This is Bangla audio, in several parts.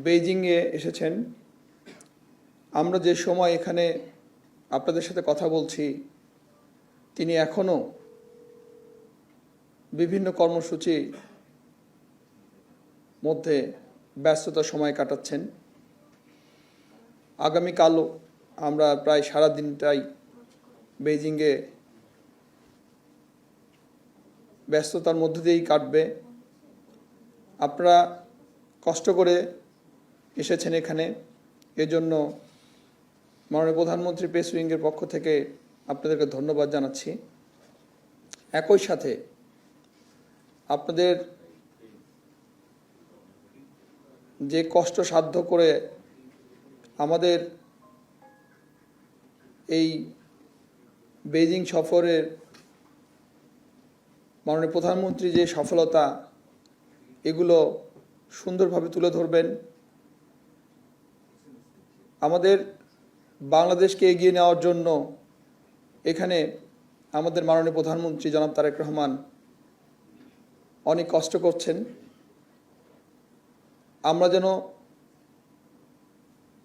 বেইজিংয়ে এসেছেন। আমরা যে সময় এখানে আপনাদের সাথে কথা বলছি, তিনি এখনও বিভিন্ন কর্মসূচি মধ্যে ব্যস্ততার সময় কাটাচ্ছেন। আগামীকালও আমরা প্রায় সারা দিনটাই বেইজিংয়ে ব্যস্ততার মধ্যে দিয়েই কাটবে। আপনারা কষ্ট করে এসেছেন এখানে, এজন্য মাননীয় প্রধানমন্ত্রী প্রেস উইংয়ের পক্ষ থেকে আপনাদেরকে ধন্যবাদ জানাচ্ছি। একই সাথে আপনাদের যে কষ্ট সাধ্য করে আমাদের এই বেইজিং সফরের মাননীয় প্রধানমন্ত্রী যে সফলতা, এগুলো সুন্দরভাবে তুলে ধরবেন। আমাদের বাংলাদেশকে এগিয়ে নেওয়ার জন্য এখানে আমাদের মাননীয় প্রধানমন্ত্রী জনাব তারেক রহমান অনেক কষ্ট করছেন। আমরা যেন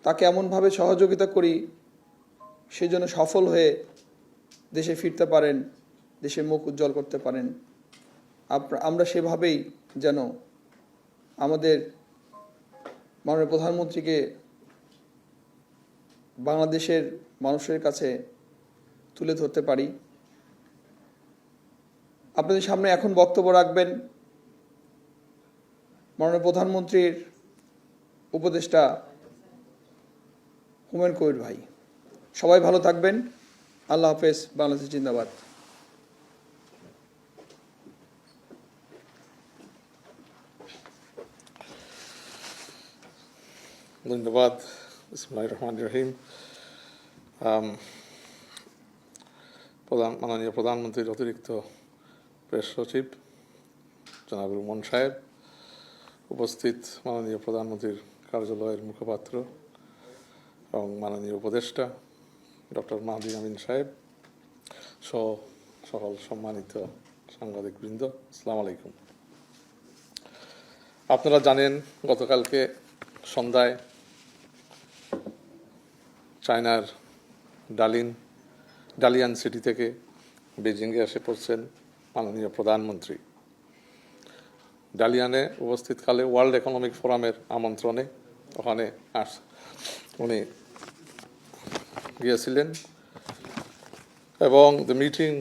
তাকে এমনভাবে সহযোগিতা করি সেজন্য সফল হয়ে দেশে ফিরতে পারেন, দেশে মুখ উজ্জ্বল করতে পারেন। আমরা সেভাবেই যেন আমাদের মাননীয় প্রধানমন্ত্রীকে বাংলাদেশের মানুষের কাছে তুলে ধরতে পারি। আপনাদের সামনে এখন বক্তব্য রাখবেন মাননীয় প্রধানমন্ত্রীর উপদেষ্টা হুমায়ুন কবির ভাই। সবাই ভালো থাকবেন। আল্লাহ হাফেজ। বাংলাদেশ জিন্দাবাদ। ধন্যবাদ। বিসমিল্লাহির রহমানির রহিম। মাননীয় প্রধানমন্ত্রীর অতিরিক্ত প্রেস সচিব জনাব রুমন সাহেব, উপস্থিত মাননীয় প্রধানমন্ত্রীর কার্যালয়ের মুখপাত্র এবং মাননীয় উপদেষ্টা ডক্টর মাহদি আমিন সাহেব সহ সকল সম্মানিত সাংবাদিকবৃন্দ, আসসালামু আলাইকুম। আপনারা জানেন, গতকালকে সন্ধ্যায় চায়নার ডালিয়ান সিটি থেকে বেজিংয়ে এসে পড়ছেন মাননীয় প্রধানমন্ত্রী। ডালিয়ানে উপস্থিতকালে ওয়ার্ল্ড ইকোনমিক ফোরামের আমন্ত্রণে ওখানে উনি গিয়েছিলেন এবং the meeting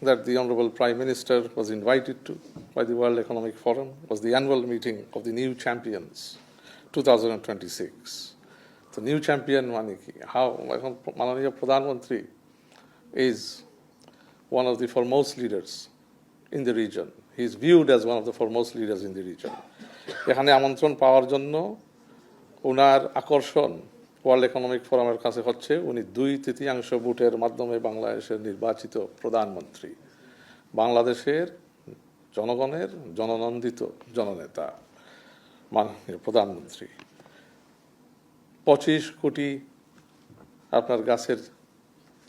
that the Honorable Prime Minister was invited to by the World Economic Forum was the annual meeting of the New Champions 2026. The New Champion মানে কি? How মাননীয় প্রধানমন্ত্রী is one of the foremost leaders in the region. He is viewed as one of the foremost leaders in the region. এখানে আমন্ত্রণ পাওয়ার জন্য ওনার আকর্ষণ ওয়ার্ল্ড ইকোনমিক ফোরামের কাছে হচ্ছে উনি 2/3 ভোটের মাধ্যমে বাংলাদেশের নির্বাচিত প্রধানমন্ত্রী, বাংলাদেশের জনগণের জননন্দিত জননেতা মাননীয় প্রধানমন্ত্রী। 25 কোটি আপনার গাছের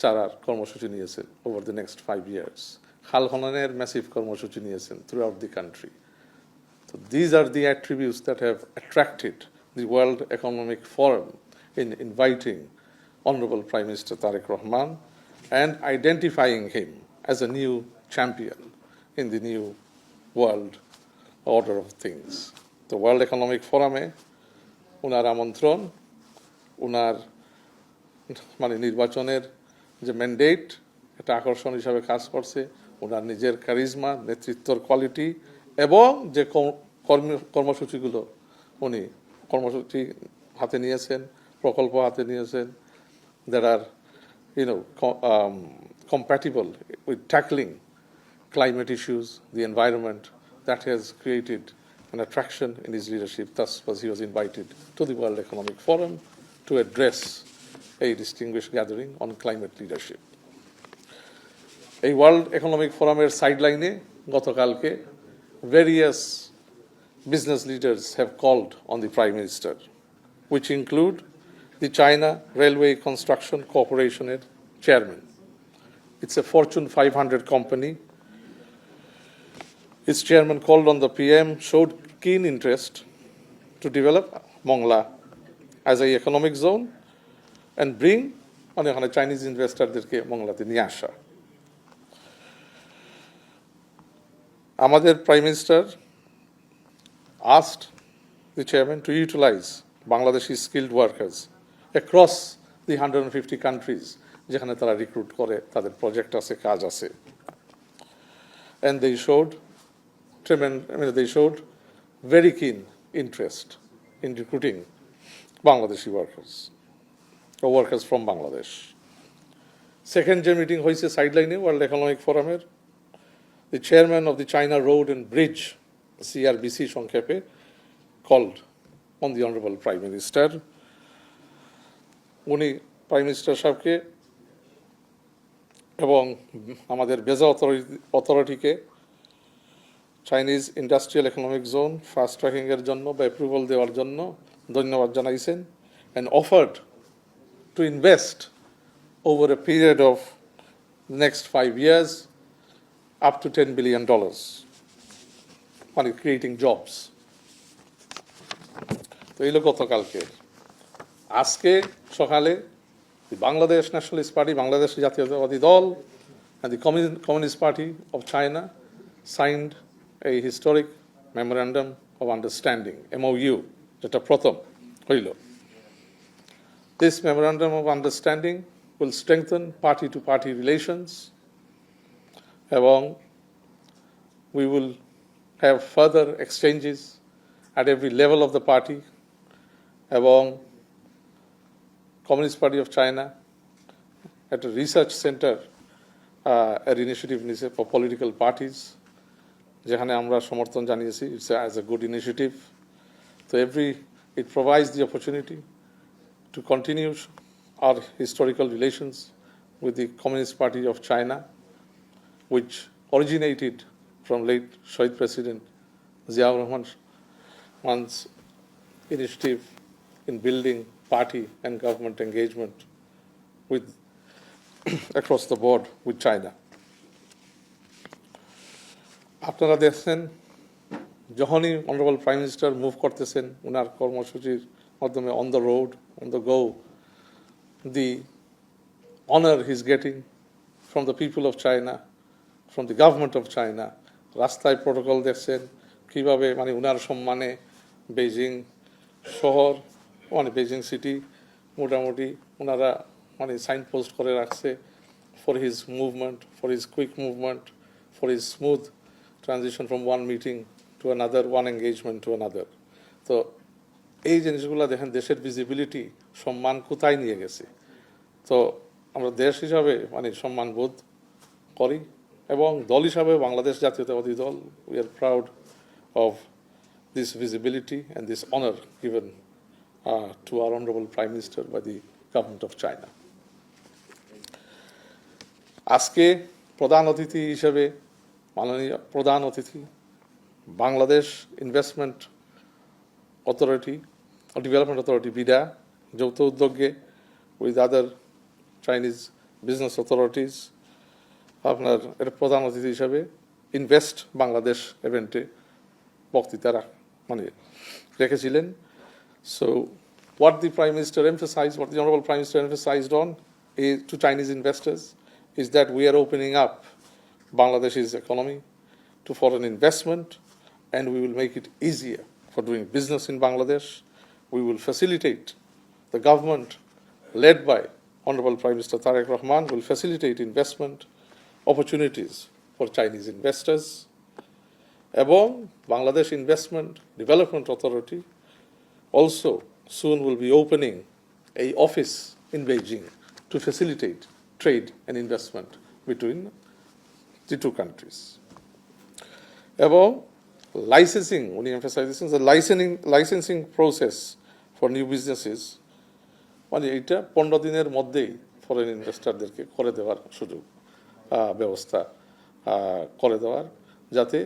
চারার কর্মসূচি নিয়েছেন ওভার দ্য নেক্সট 5 years। খাল খননের ম্যাসিভ কর্মসূচি নিয়েছেন through out the country. So these are the attributes that have attracted the World Economic Forum in inviting Honorable Prime Minister Tariq Rahman and identifying him as a new champion in the new world order of things. The World Economic Forum উনার আমন্ত্রণ, উনার মানে নির্বাচনের যে ম্যান্ডেট, এটা আকর্ষণ হিসাবে কাজ করছে। ওনার নিজের ক্যারিজমা, নেতৃত্বর কোয়ালিটি এবং যে কর্মসূচিগুলো উনি কর্মসূচি হাতে নিয়েছেন, প্রকল্প হাতে নিয়েছেন, that are compatible with tackling climate issues, the environment, that has created an attraction in his leadership. Thus he was invited to the World Economic Forum to address a distinguished gathering on climate leadership. এই ওয়ার্ল্ড ইকোনমিক ফোরামের সাইডলাইনে গতকালকে various business leaders have called on the Prime Minister, which include the China Railway Construction Corporation's chairman. It's a Fortune 500 company. Its chairman called on the PM, showed keen interest to develop Mongla as a economic zone and bring মানে ওখানে চাইনিজ ইনভেস্টরদেরকে মংলাতে নিয়ে আসা। আমাদের prime minister asked the chairman to utilize Bangladeshi skilled workers across the 150 countries যেখানে তারা রিক্রুট করে, তাদের প্রজেক্ট আছে, কাজ আছে। And they showed they showed very keen interest in recruiting Bangladeshi workers or workers from Bangladesh. Second যে মিটিং হয়েছে সাইডলাইনে ওয়ার্ল্ড ইকোনমিক ফোরামের, the chairman of the China Road and Bridge, CRBC সংক্ষেপে, called on the Honorable Prime Minister. উনি প্রাইম মিনিস্টার সাহেবকে এবং আমাদের বেজা অথরিটিকে Chinese industrial economic zone fast ট্র্যাকিংয়ের জন্য বা অ্যাপ্রুভাল দেওয়ার জন্য ধন্যবাদ জানাইছেন, and offered to invest over a period of the next 5 years up to $10 billion on creating jobs. তো এই গতকালকে। আজকে সকালে বাংলাদেশ ন্যাশনালিস্ট পার্টি, বাংলাদেশ জাতীয়তাবাদী দল and the Communist Party of China signed a historic memorandum of understanding, MOU, যেটা প্রথম হইল। This memorandum of understanding will strengthen party-to-party relations, এবং we will have further exchanges at every level of the party, এবং Communist Party of China at a research center an initiative নিছে for political parties, যেখানে আমরা সমর্থন জানিয়েছি, it's as a good initiative. So it provides the opportunity to continue our historical relations with the Communist Party of China, which originated from late Shahid President Ziaur Rahman's initiative in building party and government engagement with across the board with China. আপনারা দেখছেন যখনই অনারেবল প্রাইম মিনিস্টার মুভ করতেছেন ওনার কর্মসূচির মাধ্যমে on the road, on the go, the honor he's getting from the people of China, from the government of China, রাস্তায় প্রোটোকল দেখছেন কিভাবে মানে ওনার সম্মানে বেইজিং শহর মানে বেইজিং সিটি মোটামুটি ওনারা মানে সাইন পোস্ট করে রাখছে for his movement, for his quick movement, for his smooth transition from one meeting to another, one engagement to another. তো এই জিনিসগুলো দেখেন দেশের ভিজিবিলিটি সম্মান কোথায় নিয়ে গেছে। তো আমরা দেশ হিসাবে মানে সম্মান বোধ করি, এবং দল হিসাবে বাংলাদেশ জাতীয়তাবাদী দল we are proud of this visibility and this honor given to our Honorable Prime Minister by the government of China. আজকে প্রধান অতিথি হিসেবে মাননীয় প্রধান অতিথি Bangladesh investment authority development authority BIDA যৌথ উদ্যোগে with other Chinese business authorities আপনার এটা প্রধান অতিথি হিসাবে ইনভেস্ট বাংলাদেশ ইভেন্টে বক্তৃতা মানে রেখেছিলেন। So what the Prime Minister emphasized, what the Honorable Prime Minister emphasized on to Chinese investors is that we are opening up Bangladesh's economy to foreign investment, and we will make it easier for doing business in Bangladesh. We will facilitate, the government led by Honorable Prime Minister Tariq Rahman will facilitate investment opportunities for Chinese investors. এবং Bangladesh Investment Development Authority also soon will be opening an office in Beijing to facilitate trade and investment between the two countries. এবং licensing, when he emphasizes the licensing process for new businesses, মানে এটা 15 দিনের মধ্যেই ফরেন ইনভেস্টরদেরকে করে দেওয়ার সুযোগ ব্যবস্থা করে দেওয়ার, যাতে